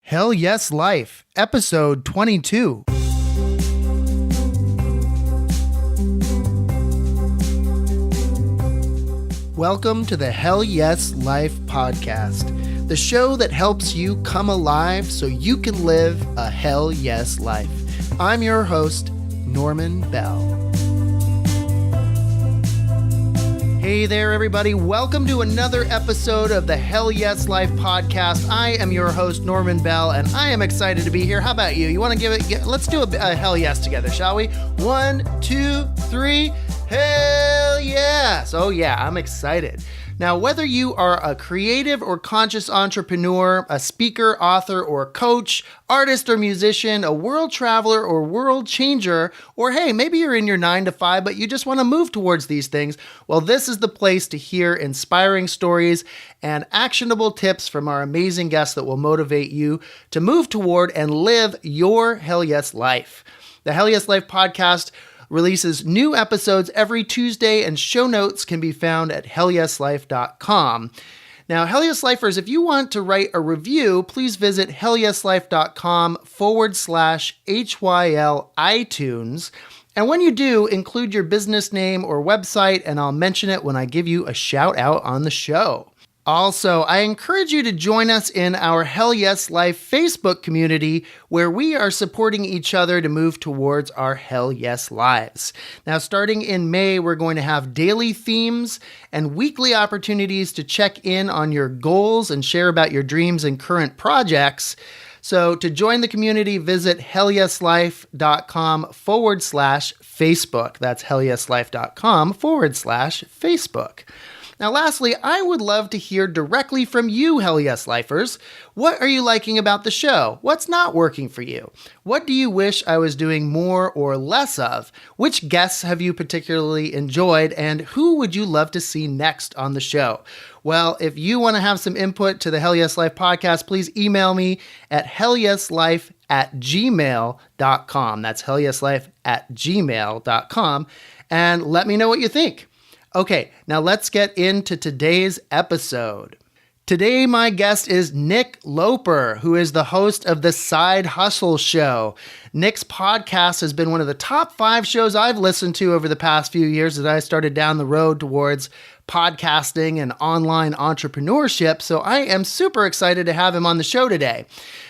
Hell Yes Life, episode 22. Welcome to the Hell Yes Life podcast, the show that helps you come alive so you can live a Hell Yes life. I'm your host, Norman Bell. Hey there, everybody. Welcome to another episode of the Hell Yes Life podcast. I am your host, Norman Bell, and I am excited to be here. How about you? You want to let's do a hell yes together, shall we? 1, 2, 3. Hell yes. Oh yeah, I'm excited. Now, whether you are a creative or conscious entrepreneur, a speaker, author, or coach, artist or musician, a world traveler or world changer, or hey, maybe you're in your 9 to 5, but you just want to move towards these things, well, this is the place to hear inspiring stories and actionable tips from our amazing guests that will motivate you to move toward and live your Hell Yes life. The Hell Yes Life podcast releases new episodes every Tuesday, and show notes can be found at hellyeslife.com. Now, Hell Yes Lifers, if you want to write a review, please visit hellyeslife.com/HYL iTunes. And when you do, include your business name or website, and I'll mention it when I give you a shout out on the show. Also, I encourage you to join us in our Hell Yes Life Facebook community, where we are supporting each other to move towards our Hell Yes lives. Now, starting in May, we're going to have daily themes and weekly opportunities to check in on your goals and share about your dreams and current projects. So to join the community, visit hellyeslife.com/Facebook. That's hellyeslife.com/Facebook. Now, lastly, I would love to hear directly from you, Hell Yes Lifers. What are you liking about the show? What's not working for you? What do you wish I was doing more or less of? Which guests have you particularly enjoyed? And who would you love to see next on the show? Well, if you want to have some input to the Hell Yes Life podcast, please email me at hellyeslife@gmail.com. That's hellyeslife@gmail.com. And let me know what you think. Okay, now let's get into today's episode. Today, my guest is Nick Loper, who is the host of the Side Hustle Show. Nick's podcast has been one of the top 5 shows I've listened to over the past few years as I started down the road towards podcasting and online entrepreneurship, so I am super excited to have him on the show today.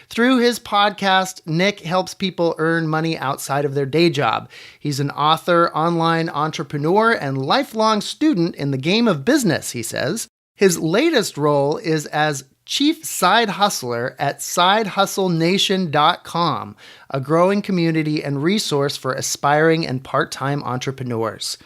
Through his podcast, Nick helps people earn money outside of their day job. He's an author, online entrepreneur, and lifelong student in the game of business, he says. His latest role is as Chief Side Hustler at SideHustleNation.com, a growing community and resource for aspiring and part-time entrepreneurs.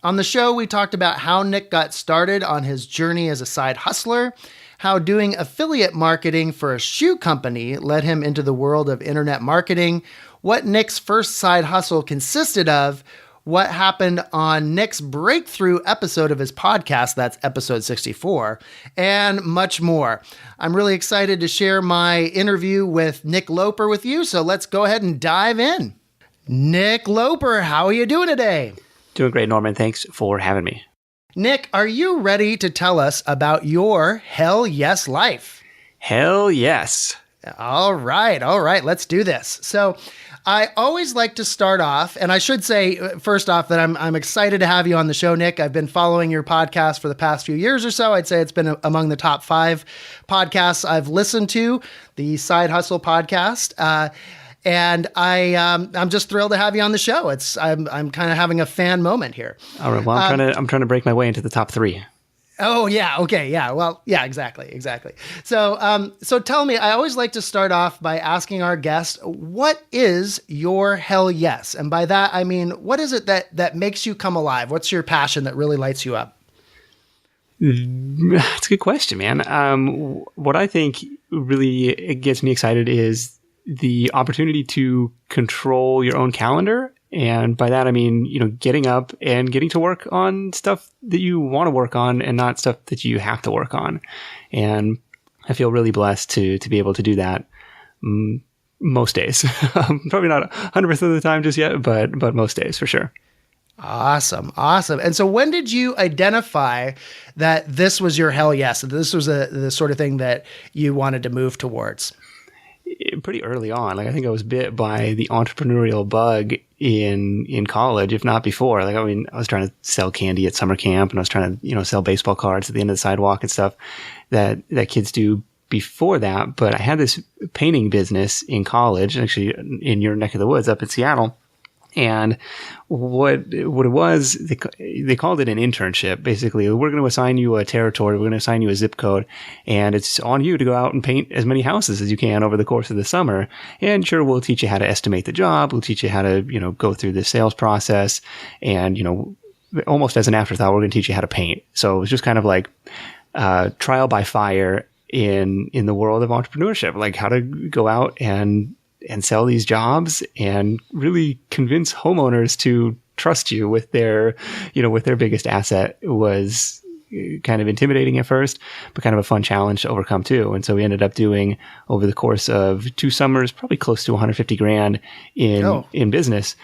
On the show, we talked about how Nick got started on his journey as a side hustler, how doing affiliate marketing for a shoe company led him into the world of internet marketing, what Nick's first side hustle consisted of, what happened on Nick's breakthrough episode of his podcast, that's episode 64, and much more. I'm really excited to share my interview with Nick Loper with you, so let's go ahead and dive in. Nick Loper, how are you doing today? Doing great, Norman. Thanks for having me. Nick, are you ready to tell us about your Hell Yes life? Hell yes. All right. Let's do this. So I always like to start off, and I should say first off that I'm excited to have you on the show, Nick. I've been following your podcast for the past few years or so. I'd say it's been among the top 5 podcasts I've listened to, the Side Hustle podcast. And I'm just thrilled to have you on the show. I'm kind of having a fan moment here. All right. Well, I'm trying to break my way into the top 3. Oh yeah. Okay. Yeah. Well, yeah, exactly. So tell me, I always like to start off by asking our guest, what is your Hell Yes? And by that, I mean, what is it that makes you come alive? What's your passion that really lights you up? That's a good question, man. What I think really gets me excited is the opportunity to control your own calendar. And by that, I mean, getting up and getting to work on stuff that you want to work on and not stuff that you have to work on. And I feel really blessed to be able to do that most days. Probably not 100% of the time just yet, but most days for sure. Awesome. And so when did you identify that this was your hell yes, that this was the sort of thing that you wanted to move towards? pretty early on. Like I think I was bit by the entrepreneurial bug in college, if not before. Like, I mean, I was trying to sell candy at summer camp, and I was trying to, sell baseball cards at the end of the sidewalk and stuff that kids do before that. But I had this painting business in college, actually in your neck of the woods up in Seattle. And what it was, they called it an internship. Basically, we're going to assign you a territory, we're going to assign you a zip code, and it's on you to go out and paint as many houses as you can over the course of the summer. And sure, we'll teach you how to estimate the job, we'll teach you how to, go through the sales process, and, almost as an afterthought, we're going to teach you how to paint. So it was just kind of like trial by fire in the world of entrepreneurship, like how to go out and sell these jobs and really convince homeowners to trust you with their biggest asset. Was kind of intimidating at first, but kind of a fun challenge to overcome too. And so we ended up doing, over the course of 2 summers, probably close to 150 grand in business.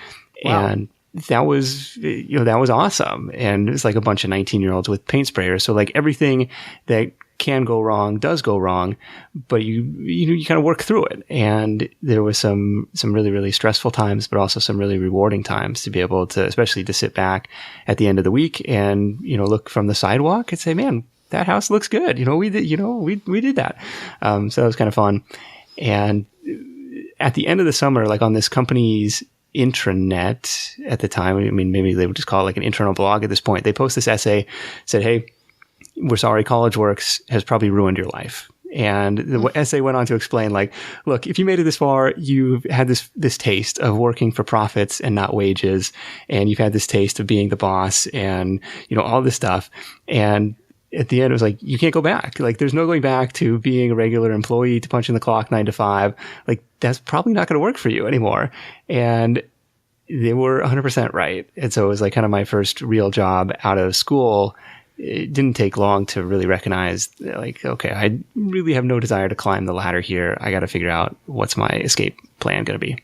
Wow. And that was, that was awesome. And it's like a bunch of 19-year-olds with paint sprayers. So like everything that can go wrong does go wrong, but you kind of work through it. And there was some really, really stressful times, but also some really rewarding times to be able to, especially to sit back at the end of the week and, look from the sidewalk and say, man, that house looks good. We did that. So that was kind of fun. And at the end of the summer, like on this company's intranet at the time, I mean, maybe they would just call it like an internal blog at this point. They post this essay, said, hey, we're sorry, College Works has probably ruined your life. And the essay went on to explain, like, look, if you made it this far, you've had this taste of working for profits and not wages. And you've had this taste of being the boss and, all this stuff. And at the end, it was like, you can't go back. Like, there's no going back to being a regular employee, to punching the clock 9 to 5. Like, that's probably not going to work for you anymore. And they were 100% right. And so it was like kind of my first real job out of school. It didn't take long to really recognize, like, okay, I really have no desire to climb the ladder here. I got to figure out what's my escape plan going to be.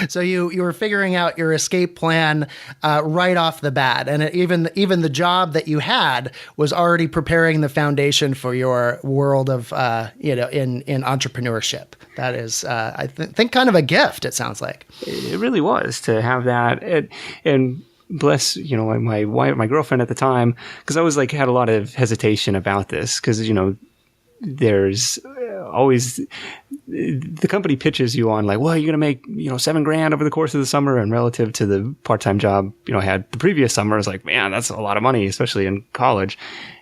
So you were figuring out your escape plan right off the bat, and even the job that you had was already preparing the foundation for your world of in entrepreneurship. That is, I think, kind of a gift. It sounds like it really was to have that, and bless, my girlfriend at the time, because I was like, had a lot of hesitation about this, because, there's always, the company pitches you on like, well, you're going to make, $7 grand over the course of the summer. And relative to the part-time job, I had the previous summer, I was like, man, that's a lot of money, especially in college.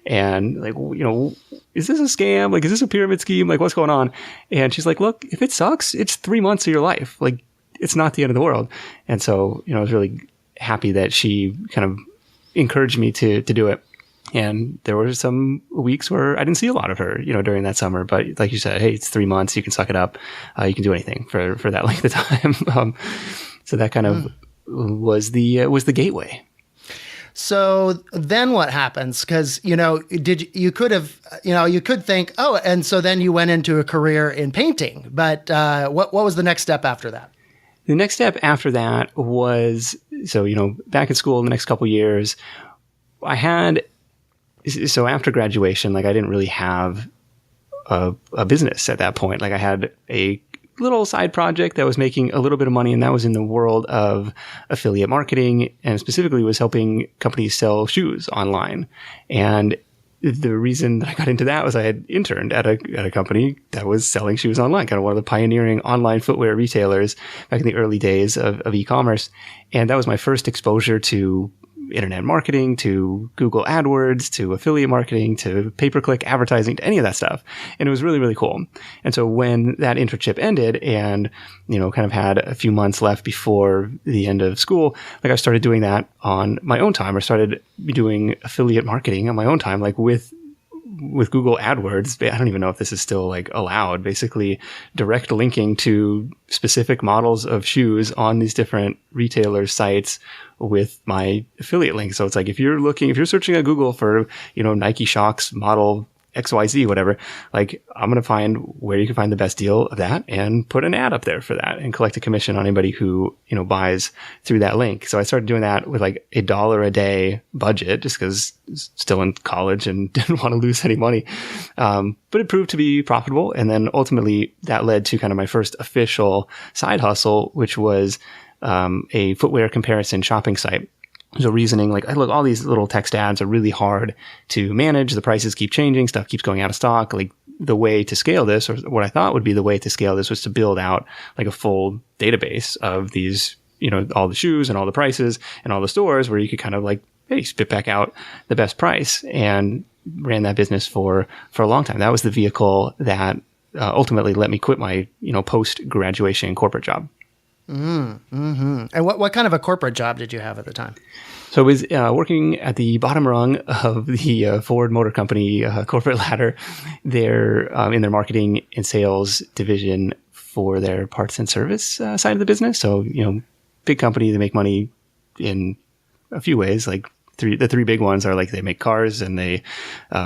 And like, is this a scam? Like, is this a pyramid scheme? Like, what's going on? And she's like, look, if it sucks, it's 3 months of your life. Like, it's not the end of the world. And so, I was really happy that she kind of encouraged me to do it. And there were some weeks where I didn't see a lot of her, during that summer. But like you said, hey, it's 3 months. You can suck it up. You can do anything for that length of time. So that kind of was the gateway. So then what happens? Because, you could think, oh, and so then you went into a career in painting. But what was the next step after that? The next step after that was, back at school in the next couple of years, so after graduation, like I didn't really have a business at that point. Like I had a little side project that was making a little bit of money, and that was in the world of affiliate marketing, and specifically was helping companies sell shoes online. And the reason that I got into that was I had interned at a company that was selling shoes online, kind of one of the pioneering online footwear retailers back in the early days of e-commerce. And that was my first exposure to internet marketing, to Google AdWords, to affiliate marketing, to pay-per-click advertising, to any of that stuff. And it was really, really cool. And so when that internship ended and, kind of had a few months left before the end of school, like I started doing that on my own time, or started doing affiliate marketing on my own time, like with Google AdWords. I don't even know if this is still like allowed, basically direct linking to specific models of shoes on these different retailers' sites with my affiliate link. So it's like, if you're searching at Google for, Nike Shox model XYZ, whatever. Like, I'm going to find where you can find the best deal of that and put an ad up there for that and collect a commission on anybody who, buys through that link. So I started doing that with like $1 a day budget just because still in college and didn't want to lose any money. But it proved to be profitable. And then ultimately that led to kind of my first official side hustle, which was a footwear comparison shopping site. So reasoning like, look, all these little text ads are really hard to manage. The prices keep changing. Stuff keeps going out of stock. Like, the way to scale this, or what I thought would be the way to scale this, was to build out like a full database of these, all the shoes and all the prices and all the stores where you could kind of like, hey, spit back out the best price, and ran that business for a long time. That was the vehicle that ultimately let me quit my, post-graduation corporate job. Mm-hmm. And what kind of a corporate job did you have at the time? So I was working at the bottom rung of the Ford Motor Company corporate ladder. They're in their marketing and sales division for their parts and service side of the business. So, big company, they make money in a few ways. Like the three big ones are like they make cars and they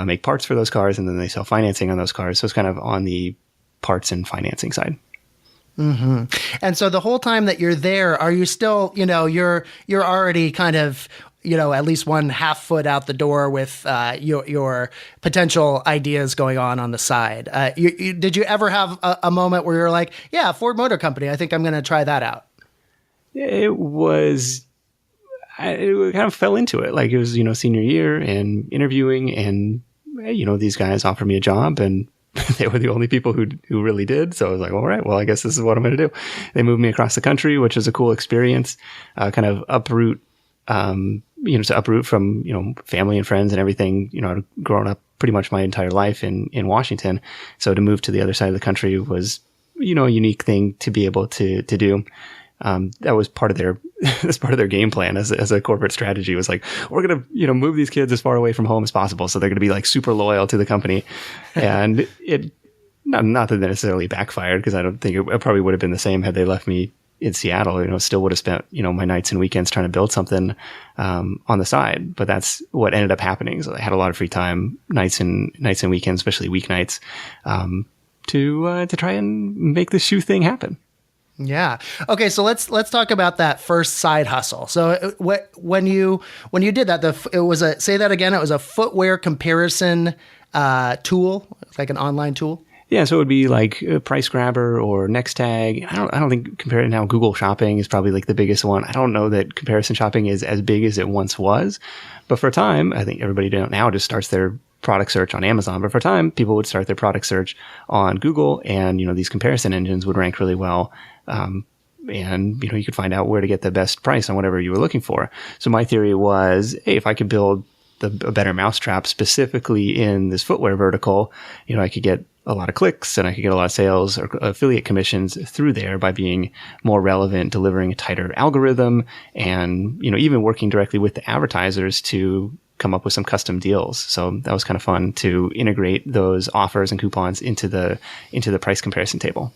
make parts for those cars, and then they sell financing on those cars. So it's kind of on the parts and financing side. Mm-hmm. And so the whole time that you're there, are you still, you're already kind of, at least one half foot out the door with your potential ideas going on the side. Did you ever have a moment where you're like, yeah, Ford Motor Company, I think I'm going to try that out? It kind of fell into it. Like, it was, senior year and interviewing, and, these guys offered me a job, and they were the only people who really did. So I was like, all right, well, I guess this is what I'm going to do. They moved me across the country, which was a cool experience, kind of uproot, to uproot from, family and friends and everything. I'd grown up pretty much my entire life in Washington. So to move to the other side of the country was, a unique thing to be able to do. That was part of their game plan as a corporate strategy, was like, we're going to, move these kids as far away from home as possible. So they're going to be like super loyal to the company. And it, not that necessarily backfired, because I don't think it probably would have been the same had they left me in Seattle. Still would have spent, my nights and weekends trying to build something, on the side. But that's what ended up happening. So I had a lot of free time, nights and weekends, especially weeknights, to try and make this shoe thing happen. Yeah. Okay. So let's talk about that first side hustle. So when you did that, it was say that again. It was a footwear comparison tool, like an online tool. Yeah. So it would be like a Price Grabber or Nextag. I don't think compared to now, Google Shopping is probably like the biggest one. I don't know that comparison shopping is as big as it once was, but for a time, I think everybody now just starts their product search on Amazon. But for a time, people would start their product search on Google, and, these comparison engines would rank really well. And, you could find out where to get the best price on whatever you were looking for. So my theory was, hey, if I could build a better mousetrap specifically in this footwear vertical, I could get a lot of clicks and I could get a lot of sales or affiliate commissions through there by being more relevant, delivering a tighter algorithm, and, even working directly with the advertisers to come up with some custom deals. So that was kind of fun to integrate those offers and coupons into the price comparison table.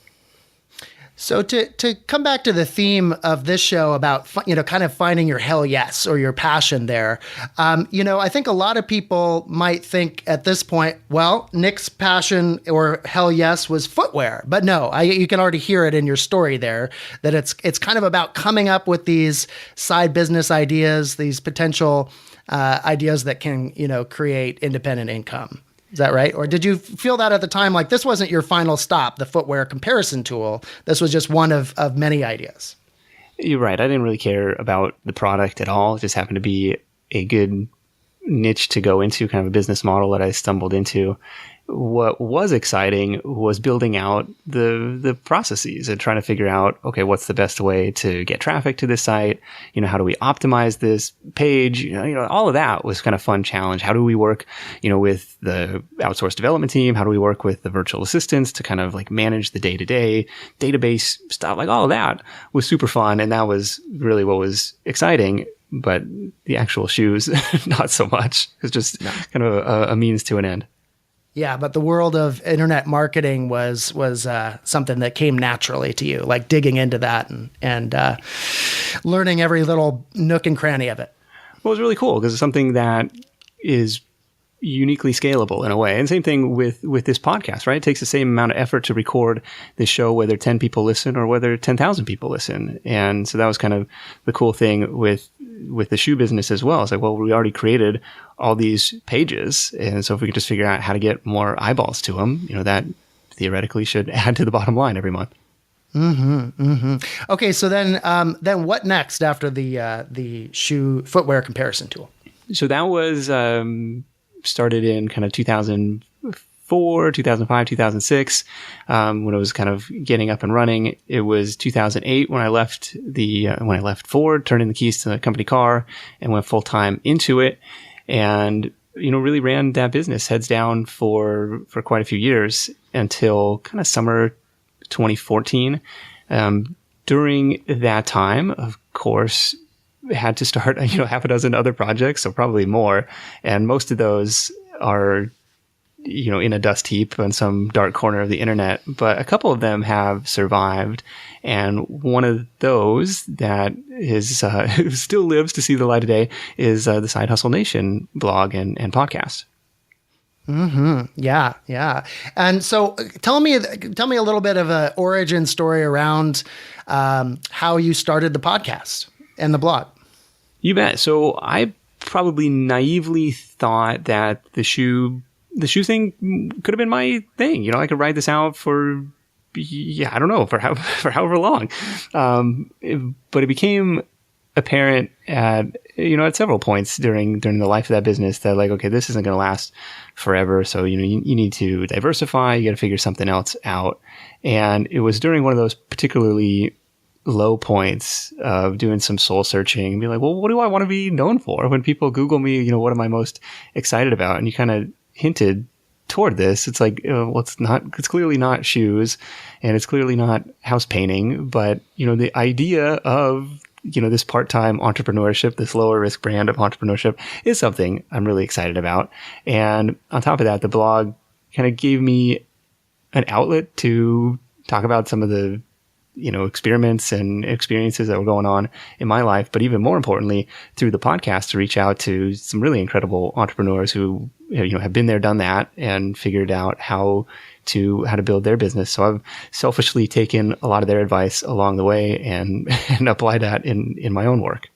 So to come back to the theme of this show about, kind of finding your hell yes or your passion there, I think a lot of people might think at this point, well, Nick's passion or hell yes was footwear. But no, you can already hear it in your story there, that it's kind of about coming up with these side business ideas, these potential ideas that can, create independent income. Is that right? Or did you feel that at the time, like this wasn't your final stop, the footwear comparison tool? This was just one of many ideas. You're right. I didn't really care about the product at all. It just happened to be a good niche to go into, kind of a business model that I stumbled into. What was exciting was building out the processes and trying to figure out, okay, what's the best way to get traffic to this site? How do we optimize this page? All of that was kind of fun challenge. How do we work, with the outsourced development team? How do we work with the virtual assistants to kind of like manage the day-to-day database stuff? Like all of that was super fun. And that was really what was exciting. But the actual shoes, not so much. It's just kind of a means to an end. Yeah, but the world of internet marketing was something that came naturally to you, like digging into that and learning every little nook and cranny of it. Well, it was really cool because it's something that is, uniquely scalable in a way. And same thing with this podcast, right? It takes the same amount of effort to record this show, whether 10 people listen or whether 10,000 people listen. And so that was kind of the cool thing with the shoe business as well. It's like, well, we already created all these pages. And so if we could just figure out how to get more eyeballs to them, that theoretically should add to the bottom line every month. Okay. So then what next after the shoe footwear comparison tool? So that was, started in kind of 2004, 2005, 2006, when it was kind of getting up and running. It was 2008 when I left Ford, turned in the keys to the company car and went full time into it, and really ran that business heads down for quite a few years until kind of summer 2014. During that time, of course, had to start half a dozen other projects, so probably more, and most of those are in a dust heap on some dark corner of the internet, but a couple of them have survived, and one of those that is still lives to see the light of day is the Side Hustle Nation blog and podcast. Yeah. And so tell me a little bit of an origin story around how you started the podcast and the blog. You bet. So I probably naively thought that the shoe thing could have been my thing. I could ride this out for, I don't know, for however long. But it became apparent at several points during the life of that business that, like, okay, this isn't going to last forever. So, you need to diversify. You got to figure something else out. And it was during one of those particularly low points of doing some soul searching and be like, well, what do I want to be known for? When people Google me, what am I most excited about? And you kind of hinted toward this. It's like, well, it's clearly not shoes and it's clearly not house painting, but, the idea of, this part-time entrepreneurship, this lower risk brand of entrepreneurship is something I'm really excited about. And on top of that, the blog kind of gave me an outlet to talk about some of the experiments and experiences that were going on in my life, but even more importantly, through the podcast to reach out to some really incredible entrepreneurs who, have been there, done that, and figured out how to build their business. So I've selfishly taken a lot of their advice along the way and applied that in my own work.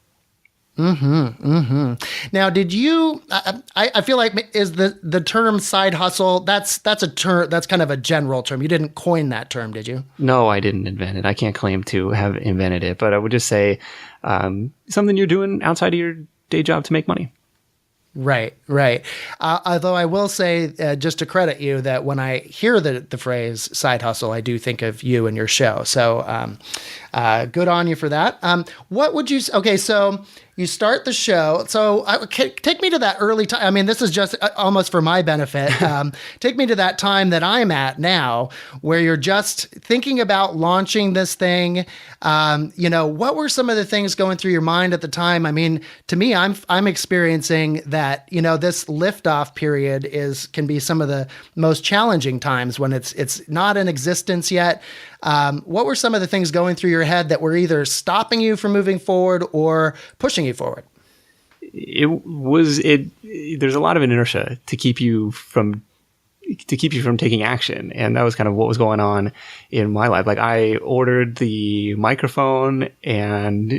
Now, did you, I feel like is the term side hustle, that's a term, that's kind of a general term. You didn't coin that term, did you? No, I didn't invent it. I can't claim to have invented it, but I would just say, something you're doing outside of your day job to make money. Right. Although I will say, just to credit you, that when I hear the phrase side hustle, I do think of you and your show. So, good on you for that. What would you, okay, so you start the show. So take me to that early time. I mean, this is just almost for my benefit. Take me to that time that I'm at now, where you're just thinking about launching this thing. What were some of the things going through your mind at the time? I mean, to me, I'm experiencing that, this liftoff period can be some of the most challenging times when it's not in existence yet. What were some of the things going through your head that were either stopping you from moving forward or pushing you forward? There's a lot of inertia to keep you from taking action. And that was kind of what was going on in my life. Like, I ordered the microphone and,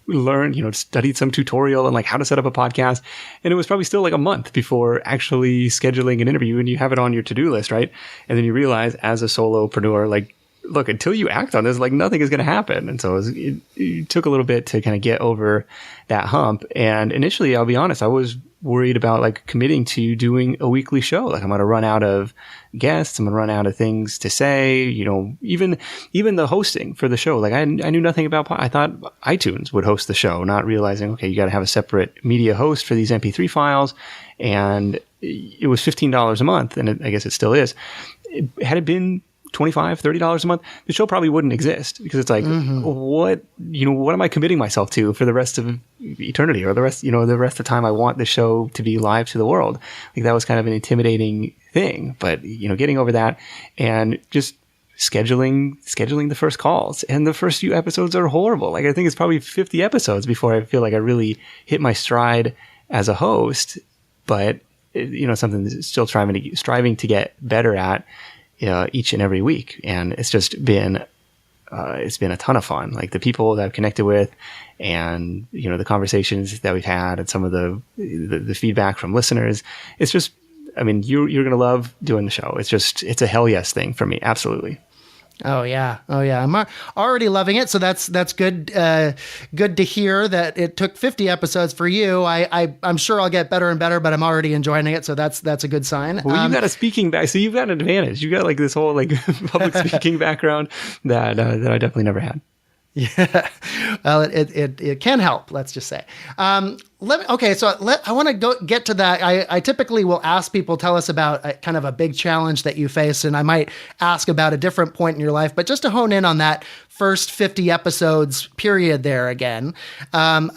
learned, studied some tutorial on like how to set up a podcast. And it was probably still like a month before actually scheduling an interview, and you have it on your to-do list, right? And then you realize as a solopreneur, like, look, until you act on this, like, nothing is going to happen. And so it took a little bit to kind of get over that hump. And initially, I'll be honest, I was worried about like committing to doing a weekly show. Like, I'm going to run out of guests. I'm going to run out of things to say, even the hosting for the show. Like, I knew nothing about, I thought iTunes would host the show, not realizing, okay, you got to have a separate media host for these MP3 files. And it was $15 a month. And I guess it still is. Had it been $25, $30 a month, the show probably wouldn't exist, because it's like, what am I committing myself to for the rest of eternity, or the rest of the time I want the show to be live to the world? Like, that was kind of an intimidating thing, but getting over that and just scheduling the first calls. And the first few episodes are horrible. Like, I think it's probably 50 episodes before I feel like I really hit my stride as a host. But something that's still striving to get better at each and every week. And it's just been a ton of fun. Like the people that I've connected with, and the conversations that we've had, and some of the feedback from listeners. It's just, I mean, you're going to love doing the show. It's a hell yes thing for me. Absolutely. Oh yeah. I'm already loving it. So that's good. Good to hear that it took 50 episodes for you. I'm sure I'll get better and better, but I'm already enjoying it. So that's a good sign. Well, you've got a speaking back, so you've got an advantage. You've got like this whole like public speaking background that I definitely never had. Yeah, well, it can help. Let's just say. I want to get to that. I typically will ask people, tell us about kind of a big challenge that you face, and I might ask about a different point in your life. But just to hone in on that first 50 episodes period there again. Part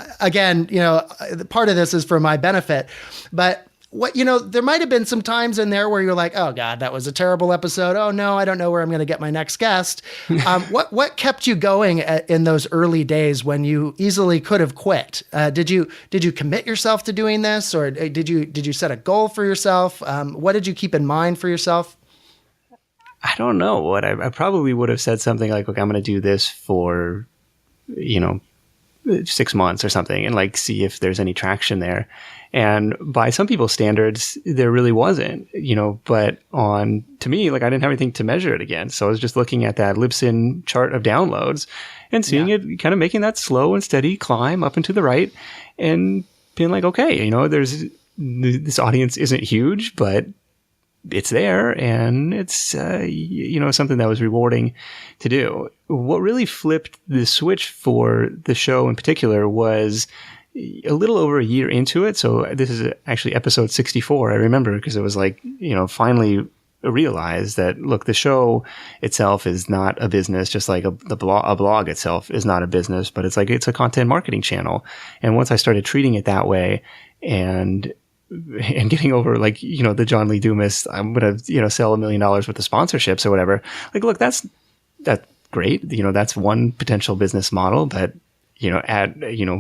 of this is for my benefit, but. There might have been some times in there where you're like, oh God, that was a terrible episode. Oh no, I don't know where I'm going to get my next guest. What kept you going in those early days when you easily could have quit? Did you commit yourself to doing this, or did you set a goal for yourself? What did you keep in mind for yourself? I don't know. What I probably would have said something like, okay, I'm going to do this for, 6 months or something, and like see if there's any traction there. And by some people's standards, there really wasn't, but to me, like I didn't have anything to measure it against. So I was just looking at that Libsyn chart of downloads and seeing it kind of making that slow and steady climb up and to the right, and being like, okay, this audience isn't huge, but it's there, and it's, something that was rewarding to do. What really flipped the switch for the show in particular was a little over a year into it. So this is actually episode 64. I remember because it was like, finally realized that, look, the show itself is not a business, just like a blog itself is not a business, but it's a content marketing channel. And once I started treating it that way and getting over the John Lee Dumas, I'm going to, sell $1 million worth of sponsorships or whatever. Like, look, that's great. That's one potential business model, but at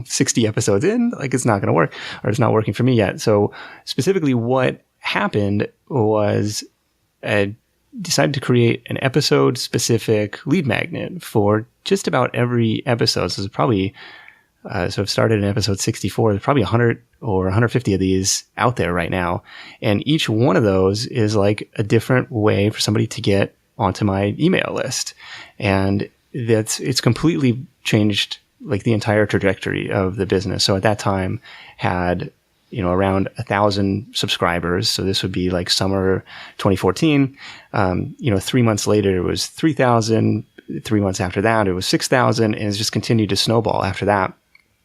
60 episodes in, it's not going to work, or it's not working for me yet. So specifically what happened was I decided to create an episode specific lead magnet for just about every episode. So it's probably, so I've started in episode 64. There's probably 100 or 150 of these out there right now. And each one of those is like a different way for somebody to get onto my email list. And it's completely changed like the entire trajectory of the business. So at that time had, around 1,000 subscribers. So this would be like summer 2014. 3 months later, it was 3,000. 3 months after that, it was 6,000, and it's just continued to snowball after that.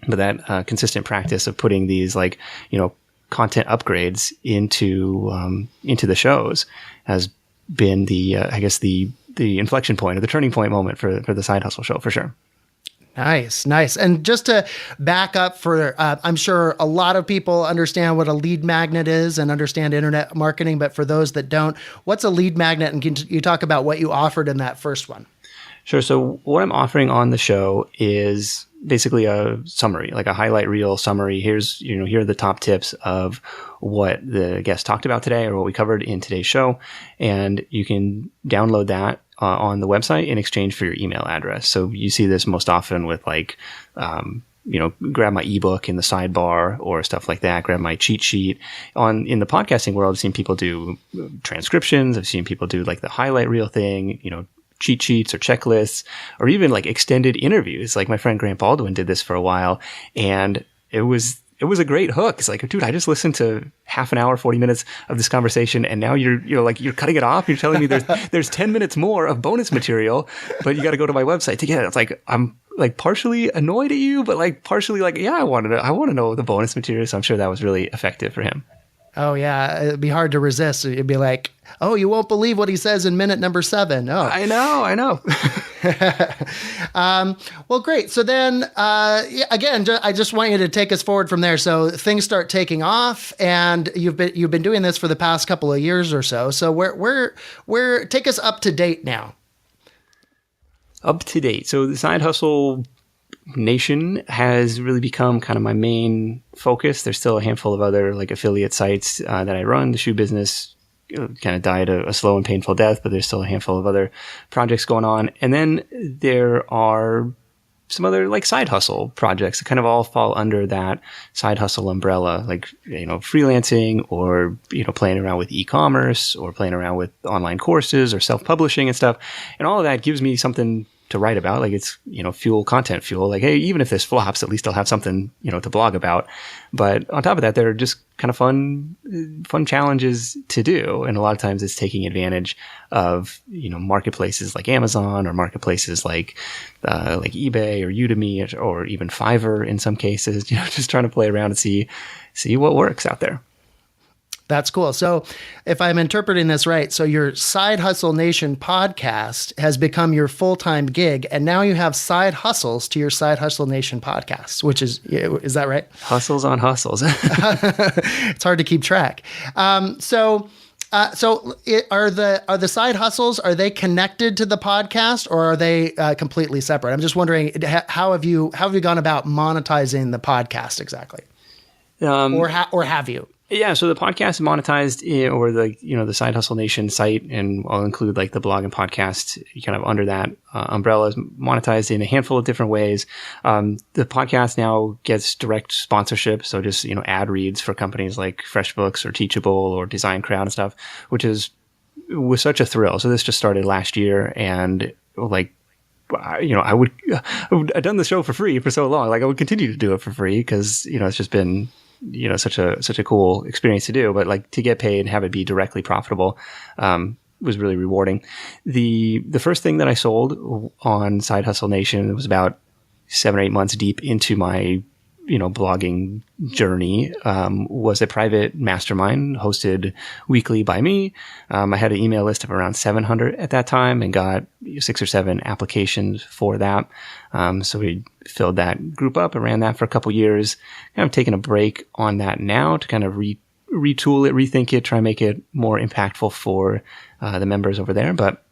But that consistent practice of putting these content upgrades into the shows has been the inflection point or the turning point moment for the Side Hustle Show for sure. Nice. And just to back up I'm sure a lot of people understand what a lead magnet is and understand internet marketing, but for those that don't, what's a lead magnet? And can you talk about what you offered in that first one? Sure. So what I'm offering on the show is basically a summary, like a highlight reel summary. Here are the top tips of what the guest talked about today or what we covered in today's show. And you can download that on the website in exchange for your email address. So you see this most often with grab my ebook in the sidebar or stuff like that, grab my cheat sheet. In the podcasting world, I've seen people do transcriptions. I've seen people do like the highlight reel thing, cheat sheets or checklists, or even like extended interviews. Like my friend Grant Baldwin did this for a while, and it was a great hook. It's like, dude, I just listened to half an hour, 40 minutes of this conversation, and now you're cutting it off. You're telling me there's 10 minutes more of bonus material, but you got to go to my website to get it. It's like, I'm like partially annoyed at you, but like partially like, yeah, I want to know the bonus material. So I'm sure that was really effective for him. Oh yeah. It'd be hard to resist. It'd be like, oh, you won't believe what he says in minute number 7. Oh, I know. Well, great. So then, again, I just want you to take us forward from there. So things start taking off, and you've been doing this for the past couple of years or so. So where take us up to date now. Up to date. So the Side Hustle Nation has really become kind of my main focus. There's still a handful of other like affiliate sites that I run. The shoe business kind of died a slow and painful death, but there's still a handful of other projects going on. And then there are some other like side hustle projects that kind of all fall under that side hustle umbrella, like, freelancing or, playing around with e-commerce or playing around with online courses or self-publishing and stuff. And all of that gives me something to write about. Like it's, content fuel. Like, hey, even if this flops, at least I'll have something, to blog about. But on top of that, there are just kind of fun challenges to do. And a lot of times it's taking advantage of, marketplaces like Amazon or marketplaces like eBay or Udemy or even Fiverr in some cases, just trying to play around and see what works out there. That's cool. So if I'm interpreting this right, so your Side Hustle Nation podcast has become your full-time gig, and now you have side hustles to your Side Hustle Nation podcast, is that right? Hustles on hustles. It's hard to keep track. So are the side hustles, are they connected to the podcast or are they completely separate? I'm just wondering, how have you gone about monetizing the podcast exactly? Or have you? Yeah, so the podcast is monetized or the Side Hustle Nation site, and I'll include like the blog and podcast kind of under that umbrella, is monetized in a handful of different ways. The podcast now gets direct sponsorship, so just ad reads for companies like FreshBooks or Teachable or Design Crowd and stuff, which was such a thrill. So this just started last year, and like, I've done the show for free for so long. Like I would continue to do it for free because it's just been such a cool experience to do, but like to get paid and have it be directly profitable was really rewarding. The first thing that I sold on Side Hustle Nation was about 7 or 8 months deep into my blogging journey, was a private mastermind hosted weekly by me. I had an email list of around 700 at that time and got 6 or 7 applications for that. So we filled that group up and ran that for a couple years. Kind of taking a break on that now to kind of retool it, rethink it, try and make it more impactful for the members over there. But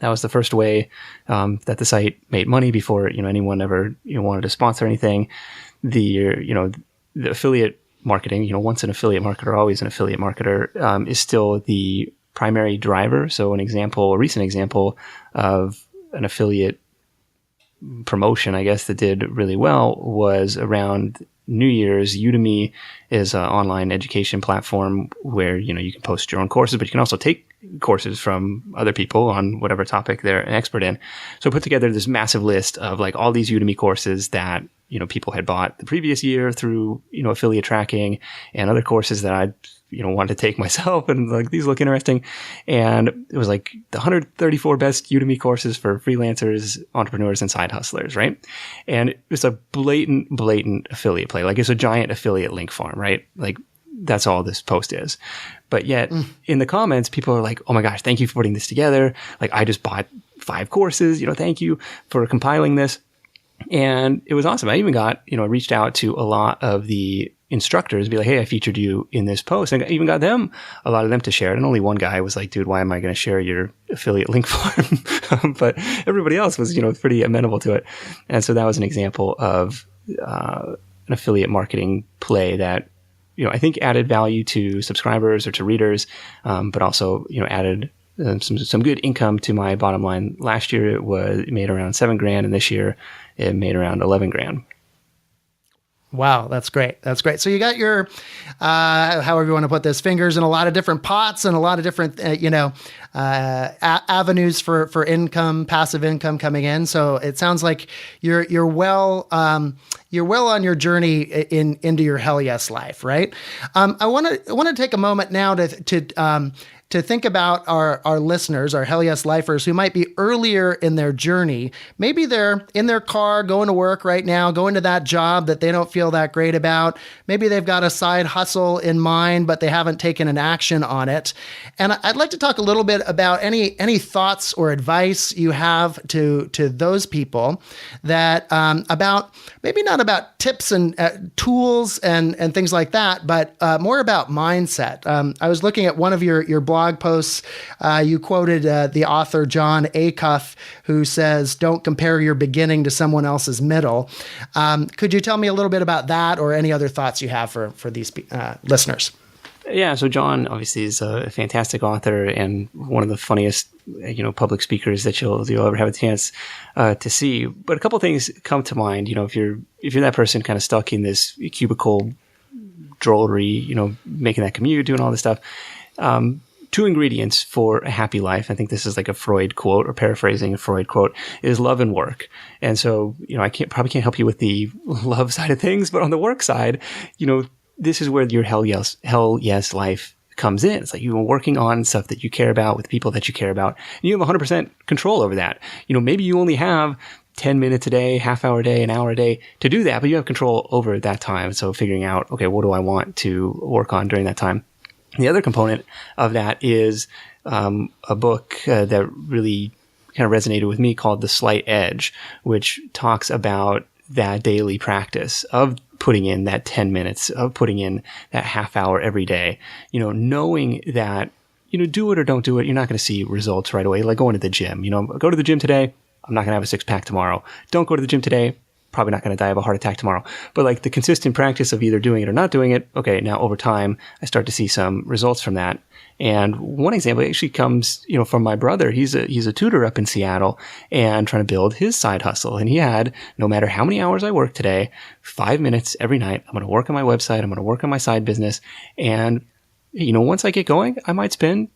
that was the first way that the site made money before anyone ever wanted to sponsor anything. The affiliate marketing, once an affiliate marketer, always an affiliate marketer, is still the primary driver. So a recent example of an affiliate promotion, I guess, that did really well was around New Year's. Udemy is an online education platform where, you can post your own courses, but you can also take courses from other people on whatever topic they're an expert in. So I put together this massive list of like all these Udemy courses that, people had bought the previous year through, affiliate tracking, and other courses that I, wanted to take myself, and like these look interesting. And it was like the 134 best Udemy courses for freelancers, entrepreneurs, and side hustlers, right? And it's a blatant affiliate play. Like it's a giant affiliate link farm, right? Like that's all this post is. But yet in the comments, people are like, oh my gosh, thank you for putting this together. Like I just bought 5 courses, thank you for compiling this. And it was awesome. I even got, reached out to a lot of the instructors, be like, hey, I featured you in this post, and I even got a lot of them to share it. And only one guy was like, dude, why am I going to share your affiliate link farm? But everybody else was, pretty amenable to it. And so that was an example of an affiliate marketing play that, I think added value to subscribers or to readers, but also, added some good income to my bottom line. Last year it made around $7,000, and this year it made around $11,000. Wow, that's great. That's great. So you got your, however you want to put this, fingers in a lot of different pots and a lot of different, avenues for income, passive income coming in. So it sounds like you're well on your journey into your Hell Yes life, right? I want to take a moment now to think about our listeners, our Hell Yes lifers who might be earlier in their journey. Maybe they're in their car going to work right now, going to that job that they don't feel that great about. Maybe they've got a side hustle in mind, but they haven't taken an action on it. And I'd like to talk a little bit about any thoughts or advice you have to those people that about, maybe not about tips and tools and things like that, but more about mindset. I was looking at one of your blog blog posts, you quoted the author John Acuff, who says, "Don't compare your beginning to someone else's middle." Could you tell me a little bit about that, or any other thoughts you have for these listeners? Yeah, so John obviously is a fantastic author and one of the funniest, public speakers that you'll ever have a chance to see. But a couple of things come to mind. If you're that person kind of stuck in this cubicle drollery, making that commute, doing all this stuff. Two ingredients for a happy life. I think this is like a Freud quote, or paraphrasing a Freud quote, is love and work. And so, I probably can't help you with the love side of things, but on the work side, this is where your hell yes life comes in. It's like you've been working on stuff that you care about with people that you care about, and you have 100% control over that. Maybe you only have 10 minutes a day, half hour a day, an hour a day to do that, but you have control over that time. So figuring out, okay, what do I want to work on during that time? The other component of that is a book that really kind of resonated with me called The Slight Edge, which talks about that daily practice of putting in that 10 minutes, of putting in that half hour every day, knowing that, do it or don't do it, you're not going to see results right away. Like going to the gym, go to the gym today, I'm not going to have a six pack tomorrow. Don't go to the gym today, probably not going to die of a heart attack tomorrow. But like the consistent practice of either doing it or not doing it, okay, now over time, I start to see some results from that. And one example actually comes, from my brother. He's a tutor up in Seattle and trying to build his side hustle. And he had, no matter how many hours I work today, 5 minutes every night, I'm going to work on my website. I'm going to work on my side business. And, once I get going, I might spend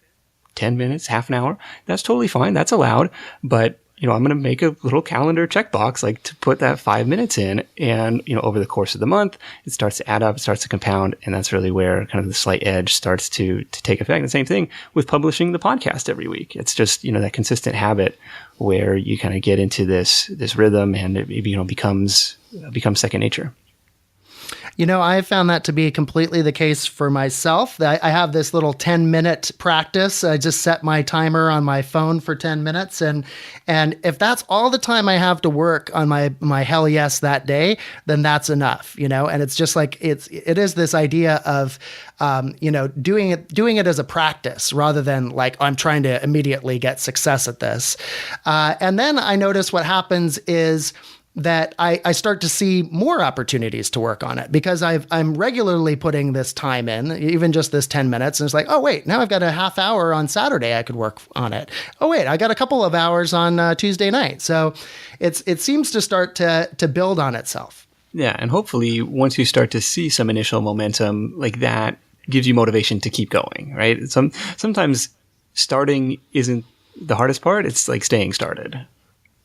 10 minutes, half an hour. That's totally fine. That's allowed. But I'm going to make a little calendar checkbox, like to put that 5 minutes in. And, over the course of the month, it starts to add up, it starts to compound. And that's really where kind of the slight edge starts to take effect. And the same thing with publishing the podcast every week. It's just, that consistent habit where you kind of get into this rhythm, and it becomes second nature. I found that to be completely the case for myself. I have this little 10-minute practice. I just set my timer on my phone for 10 minutes. And if that's all the time I have to work on my hell yes that day, then that's enough, and it's just like, it is this idea of, doing it as a practice rather than like, I'm trying to immediately get success at this. And then I notice what happens is that I start to see more opportunities to work on it because I'm regularly putting this time in, even just this 10 minutes. And it's like, oh, wait, now I've got a half hour on Saturday I could work on it. Oh, wait, I got a couple of hours on Tuesday night. So it seems to start to build on itself. Yeah. And hopefully once you start to see some initial momentum like that, gives you motivation to keep going, right? Sometimes starting isn't the hardest part. It's like staying started.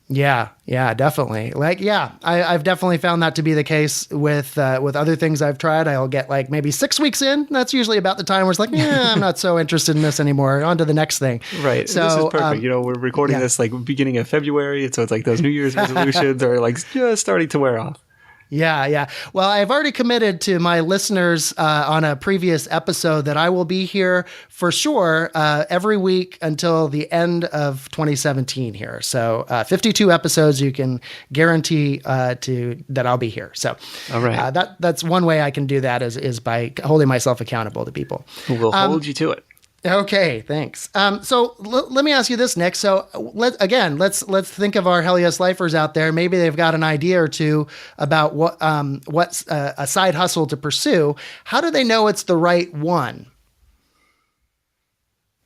Yeah, definitely. I've definitely found that to be the case with other things I've tried. I'll get like maybe 6 weeks in. That's usually about the time where it's like, I'm not so interested in this anymore. On to the next thing. Right. So this is perfect. We're recording this like beginning of February. So it's like those New Year's resolutions are like just starting to wear off. Yeah. Well, I've already committed to my listeners on a previous episode that I will be here for sure every week until the end of 2017 here. So 52 episodes, you can guarantee that I'll be here. So all right. That's one way I can do that is by holding myself accountable to people. We'll hold you to it. Okay, thanks. So let me ask you this, Nick. So let's think of our Hell Yes Lifers out there. Maybe they've got an idea or two about what's a side hustle to pursue. How do they know it's the right one?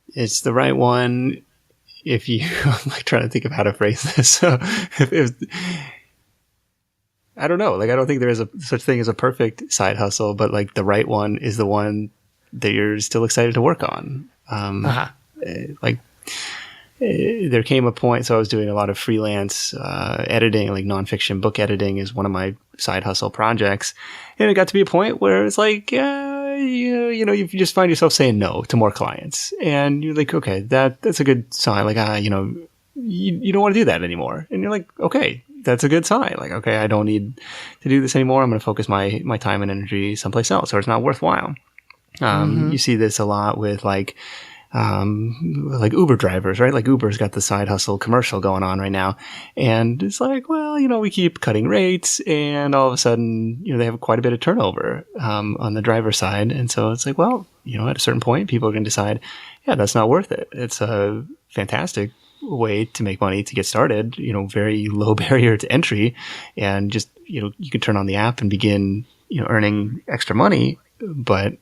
It's the right one if you, I'm like trying to think of how to phrase this. So I don't know. Like, I don't think there is such thing as a perfect side hustle, but like the right one is the one that you're still excited to work on. There came a point, so I was doing a lot of freelance editing, like nonfiction book editing is one of my side hustle projects. And it got to be a point where it's like, you just find yourself saying no to more clients. And you're like, okay, that's a good sign. Like, you don't want to do that anymore. And you're like, okay, that's a good sign. Like, okay, I don't need to do this anymore. I'm going to focus my time and energy someplace else, or it's not worthwhile. You see this a lot with like like Uber drivers, right? Like Uber's got the side hustle commercial going on right now. And it's like, well, we keep cutting rates and all of a sudden, they have quite a bit of turnover, on the driver side. And so it's like, well, at a certain point, people are going to decide, yeah, that's not worth it. It's a fantastic way to make money to get started, very low barrier to entry. And just, you can turn on the app and begin, earning extra money. But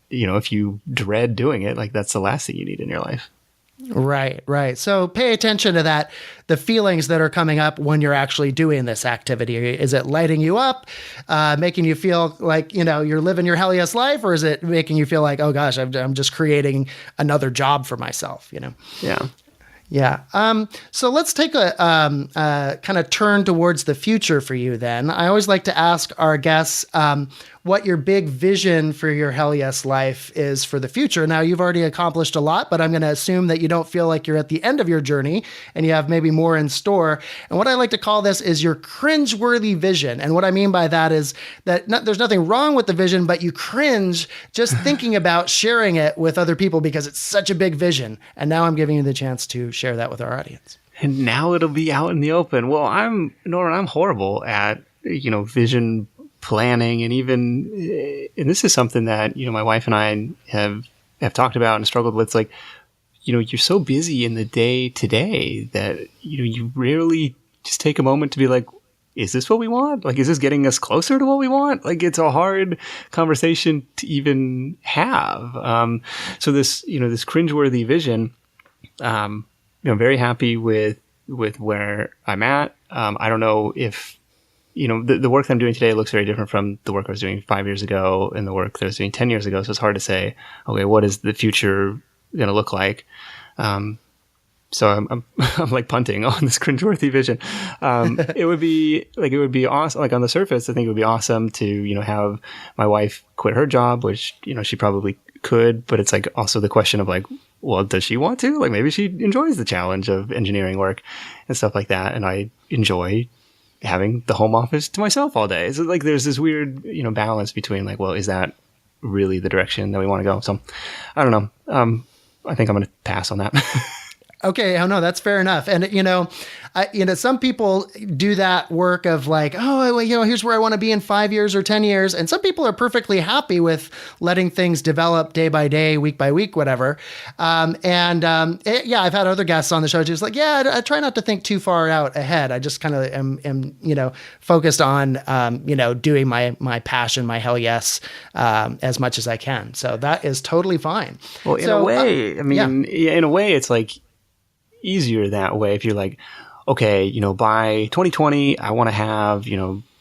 if you dread doing it, like that's the last thing you need in your life. Right. So pay attention to that, the feelings that are coming up when you're actually doing this activity. Is it lighting you up, making you feel like, you're living your hell yes life, or is it making you feel like, oh gosh, I'm just creating another job for myself, Yeah. Yeah. So let's take a kind of turn towards the future for you then. I always like to ask our guests what your big vision for your Hell Yes life is for the future. Now, you've already accomplished a lot, but I'm going to assume that you don't feel like you're at the end of your journey and you have maybe more in store. And what I like to call this is your cringeworthy vision. And what I mean by that is that there's nothing wrong with the vision, but you cringe just thinking about sharing it with other people because it's such a big vision. And now I'm giving you the chance to share that with our audience. And now it'll be out in the open. Well, Norman, I'm horrible at, vision planning, and and this is something that, my wife and I have talked about and struggled with. It's like, you're so busy in the day to day that, you rarely just take a moment to be like, is this what we want? Like, is this getting us closer to what we want? Like, it's a hard conversation to even have. So this, this cringeworthy vision, I'm very happy with where I'm at. I don't know if, the work that I'm doing today looks very different from the work I was doing 5 years ago and the work that I was doing 10 years ago. So it's hard to say, okay, what is the future going to look like? So I'm like punting on this cringeworthy vision. It would be awesome. Like on the surface, I think it would be awesome to, have my wife quit her job, which, she probably could, but it's like also the question of like, well, does she want to? Like maybe she enjoys the challenge of engineering work and stuff like that. And I enjoy having the home office to myself all day. So like there's this weird, balance between like, well, is that really the direction that we want to go? So I don't know. I think I'm going to pass on that. Okay. Oh no, that's fair enough. And some people do that work of like, oh, well, here's where I want to be in 5 years or 10 years. And some people are perfectly happy with letting things develop day by day, week by week, whatever. I've had other guests on the show who's like, yeah, I try not to think too far out ahead. I just kind of am focused on, doing my passion, my hell yes, as much as I can. So that is totally fine. Well, in a way, it's like easier that way. If you're like, okay, by 2020, I want to have,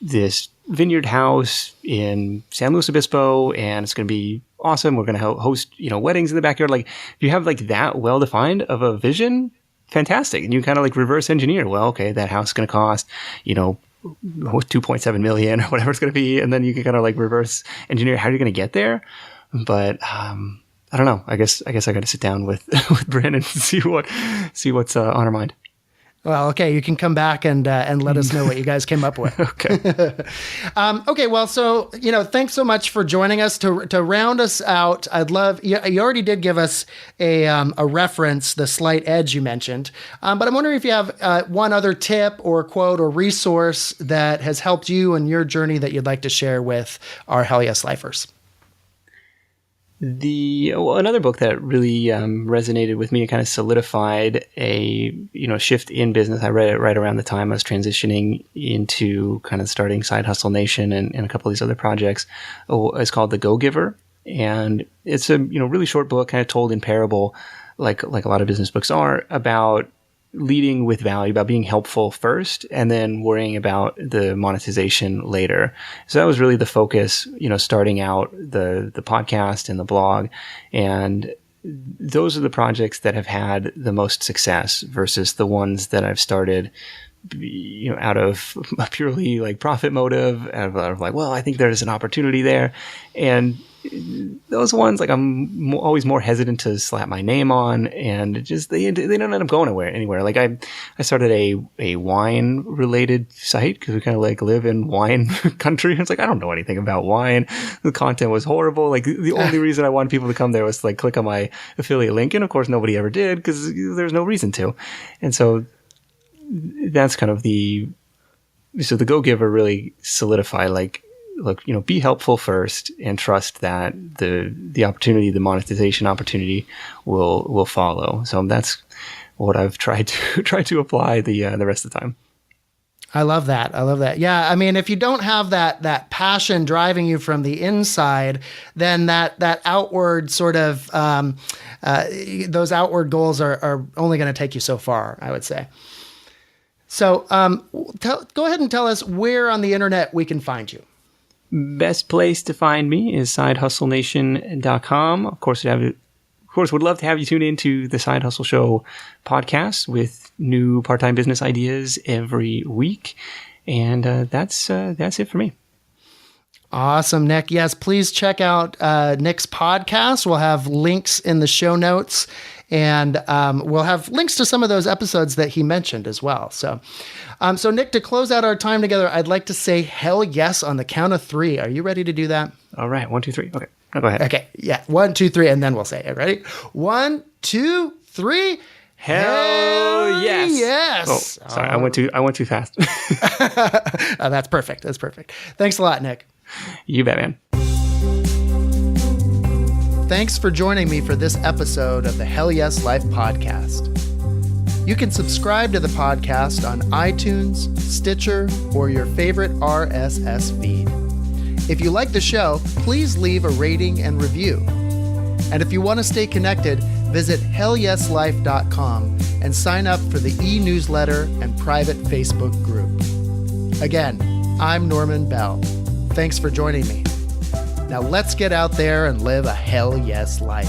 this vineyard house in San Luis Obispo, and it's going to be awesome. We're going to host, weddings in the backyard. Like if you have like that well-defined of a vision, fantastic. And you kind of like reverse engineer. Well, okay, that house is going to cost, 2.7 million or whatever it's going to be. And then you can kind of like reverse engineer how you're going to get there. But, I don't know. I guess I got to sit down with Brandon and see what's on her mind. Well, okay, you can come back and let us know what you guys came up with. Okay. Okay. Well, so thanks so much for joining us. To round us out, I'd love you already did give us a reference, the slight edge you mentioned, but I'm wondering if you have one other tip or quote or resource that has helped you in your journey that you'd like to share with our Hell Yes Lifers. Another book that really resonated with me and kind of solidified a shift in business. I read it right around the time I was transitioning into kind of starting Side Hustle Nation and a couple of these other projects. It's called The Go-Giver, and it's a really short book, kind of told in parable, like a lot of business books are, about leading with value, about being helpful first and then worrying about the monetization later. So that was really the focus, starting out the podcast and the blog. And those are the projects that have had the most success versus the ones that I've started, out of a purely like profit motive, out of like, well, I think there's an opportunity there. And those ones, like I'm always more hesitant to slap my name on, and it just they don't end up going anywhere. Like I started a wine related site because we kind of like live in wine country. It's like I don't know anything about wine. The content was horrible. Like the only reason I wanted people to come there was to like click on my affiliate link, and of course nobody ever did because there's no reason to. And so that's kind of the Go Giver really solidified like, look, be helpful first and trust that the opportunity, the monetization opportunity will follow. So that's what I've tried to apply the rest of the time. I love that. Yeah. I mean, if you don't have that passion driving you from the inside, then that outward sort of, those outward goals are only going to take you so far, I would say. So go ahead and tell us where on the internet we can find you. Best place to find me is sidehustlenation.com. Of course, would love to have you tune into the Side Hustle Show podcast with new part-time business ideas every week. And that's it for me. Awesome, Nick. Yes, please check out Nick's podcast. We'll have links in the show notes, and we'll have links to some of those episodes that he mentioned as well. So Nick, to close out our time together, I'd like to say hell yes on the count of 3. Are you ready to do that? All right. 1, 2, 3. Okay. No, go ahead. Okay. Yeah. 1, 2, 3, and then we'll say it. Ready? 1, 2, 3. Hell yes. Yes. Oh, sorry. I went too fast. That's perfect. Thanks a lot, Nick. You bet, man. Thanks for joining me for this episode of the Hell Yes Life podcast. You can subscribe to the podcast on iTunes, Stitcher, or your favorite RSS feed. If you like the show, please leave a rating and review. And if you want to stay connected, visit hellyeslife.com and sign up for the e-newsletter and private Facebook group. Again, I'm Norman Bell. Thanks for joining me. Now let's get out there and live a hell yes life.